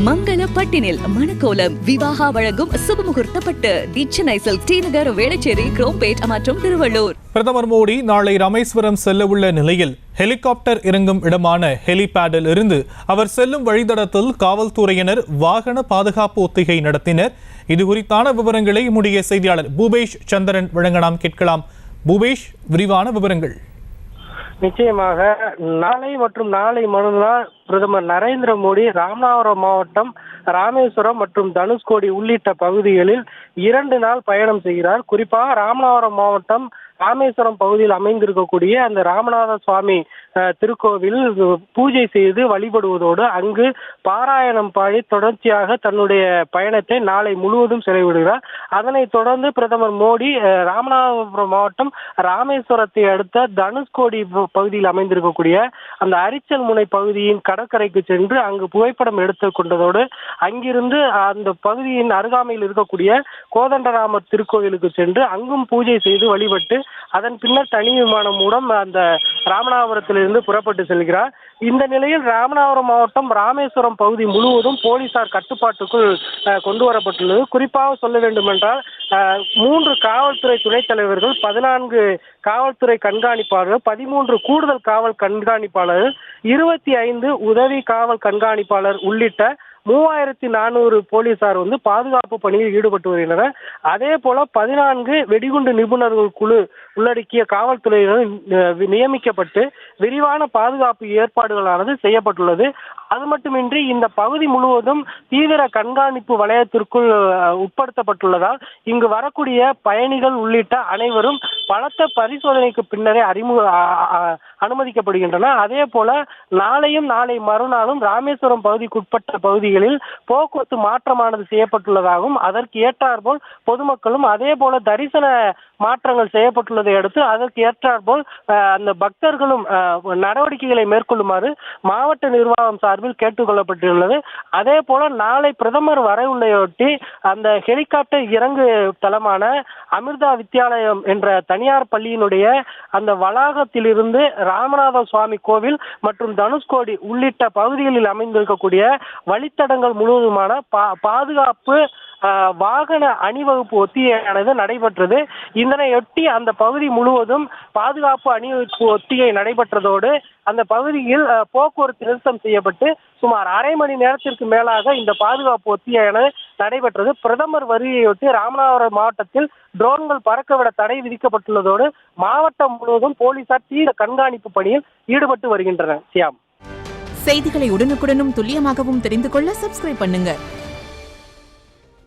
மங்கள பட்டினில் மணக்கோலம் விவாகா வழங்கும் சுபமுகூர்த்த பட்டு தி Chennai silk D நகர் வேளச்சேரி குரோம்பேட் மற்றும் திருவள்ளூர். பிரதமர் மோடி நாளை ராமேஸ்வரம் செல்ல உள்ள நிலையில் ஹெலிகாப்டர் இறங்கும் இடமான ஹெலிபேடில் இருந்து அவர் செல்லும் வழித்தடத்தில் காவல்துறையினர் வாகன பாதுகாப்பு ஒத்திகை நடத்தினர். இது குறித்தான விவரங்களை நம்முடைய செய்தியாளர் பூபேஷ் சந்திரன் வழங்க நாம் கேட்கலாம். பூபேஷ், விரிவான விவரங்கள். நிச்சயமாக நாளை மற்றும் நாளை மறுநாள் பிரதமர் நரேந்திர மோடி ராமநாதபுரம் மாவட்டம் ராமேஸ்வரம் மற்றும் தனுஷ்கோடி உள்ளிட்ட பகுதிகளில் 2 நாள் பயணம் செய்கிறார். குறிப்பாக ராமநாதபுரம் மாவட்டம் ராமேஸ்வரம் பகுதியில் அமைந்திருக்கக்கூடிய அந்த ராமநாத சுவாமி திருக்கோவில் பூஜை செய்து வழிபடுவதோடு அங்கு பாராயணம் பாடி தொடர்ச்சியாக தன்னுடைய பயணத்தை நாளை முழுவதும் செலவிடுகிறார். அதனைத் தொடர்ந்து பிரதமர் மோடி ராமநாதபுரம் மாவட்டம் ராமேஸ்வரத்தை அடுத்த தனுஷ்கோடி பகுதியில் அமைந்திருக்கக்கூடிய அந்த அரிச்சல் முனை பகுதியின் கடற்கரைக்கு சென்று அங்கு புகைப்படம் எடுத்துக் கொண்டதோடு அங்கிருந்து அந்த பகுதியின் அருகாமையில் இருக்கக்கூடிய கோதண்டராமர் திருக்கோவிலுக்கு சென்று அங்கும் பூஜை செய்து வழிபட்டு அதன் பின்னர் தனி விமானம் மூலம் அந்த ராமநாதபுரத்திலிருந்து புறப்பட்டு செல்கிறார். இந்த நிலையில் ராமநாதபுரம் மாவட்டம் ராமேஸ்வரம் பகுதி முழுவதும் போலீசார் கட்டுப்பாட்டுக்குள் கொண்டு வரப்பட்டுள்ளது. குறிப்பாக சொல்ல வேண்டுமென்றால் 3 காவல்துறை துணைத் தலைவர்கள், 14 காவல்துறை கண்காணிப்பாளர்கள், 13 கூடுதல் காவல் கண்காணிப்பாளர்கள், 25 உதவி காவல் கண்காணிப்பாளர் உள்ளிட்ட 3400 போலீசார் பாதுகாப்பு பணியில் ஈடுபட்டு வருகின்றனர். அதே போல 14 வெடிகுண்டு நிபுணர்கள் குழு உள்ளடக்கிய காவல்துறையினர் நியமிக்கப்பட்டு விரிவான பாதுகாப்பு ஏற்பாடுகளானது செய்யப்பட்டுள்ளது. அது மட்டுமின்றி இந்த பகுதி முழுவதும் தீவிர கண்காணிப்பு வலயத்திற்குள் உட்படுத்தப்பட்டுள்ளதால் இங்கு வரக்கூடிய பயணிகள் உள்ளிட்ட அனைவரும் பலத்த பரிசோதனைக்கு பின்னரே அனுமதிக்கப்படுகின்றனர். அதே போல நாளையும் நாளை மறுநாளும் ராமேஸ்வரம் பகுதிக்குட்பட்ட பகுதிகளில் போக்குவரத்து மாற்றமானது செய்யப்பட்டுள்ளதாகவும் அதற்கு ஏற்றாற்போல் பொதுமக்களும் அதே போல தரிசன மாற்றங்கள் செய்யப்பட்டுள்ளதை அடுத்து அதற்கு ஏற்றாற்போல் அந்த பக்தர்களும் நடவடிக்கைகளை மேற்கொள்ளுமாறு மாவட்ட நிர்வாகம் சார்பில் கேட்டுக்கொள்ளப்பட்டுள்ளது. அதே போல நாளை பிரதமர் வரையுள்ளையொட்டி அந்த ஹெலிகாப்டர் இறங்கு தளமான அமிர்தா வித்யாலயம் என்ற தனியார் பள்ளியினுடைய அந்த வளாகத்திலிருந்து ராமநாத சுவாமி கோவில் மற்றும் தனுஷ்கோடி உள்ளிட்ட பகுதிகளில் அமைந்திருக்கக்கூடிய வழித்தடங்கள் முழுவதுமான பாதுகாப்பு வாகன அணிவகுப்பு ஒத்திகையானது நடைபெற்றது. இதனையொட்டி அந்த பகுதி முழுவதும் பாதுகாப்பு அணிவகுப்பு ஒத்திகை நடைபெற்றதோடு அந்த பகுதியில் போக்குவரத்து நிறுத்தம் செய்யப்பட்டு சுமார் அரை மணி நேரத்திற்கு மேலாக இந்த பாதுகாப்பு ஒத்திகையானது நடைபெற்றது. பிரதமர் வருகையொட்டி ராமநாதபுரம் மாவட்டத்தில் ட்ரோன்கள் பறக்கவிட தடை விதிக்கப்பட்டுள்ளதோடு மாவட்டம் முழுவதும் போலீசார் தீவிர கண்காணிப்பு பணியில் ஈடுபட்டு வருகின்றனர். செய்திகளை உடனுக்குடனும் துல்லியமாகவும் தெரிந்து கொள்ள சப்ஸ்கிரைப் பண்ணுங்க.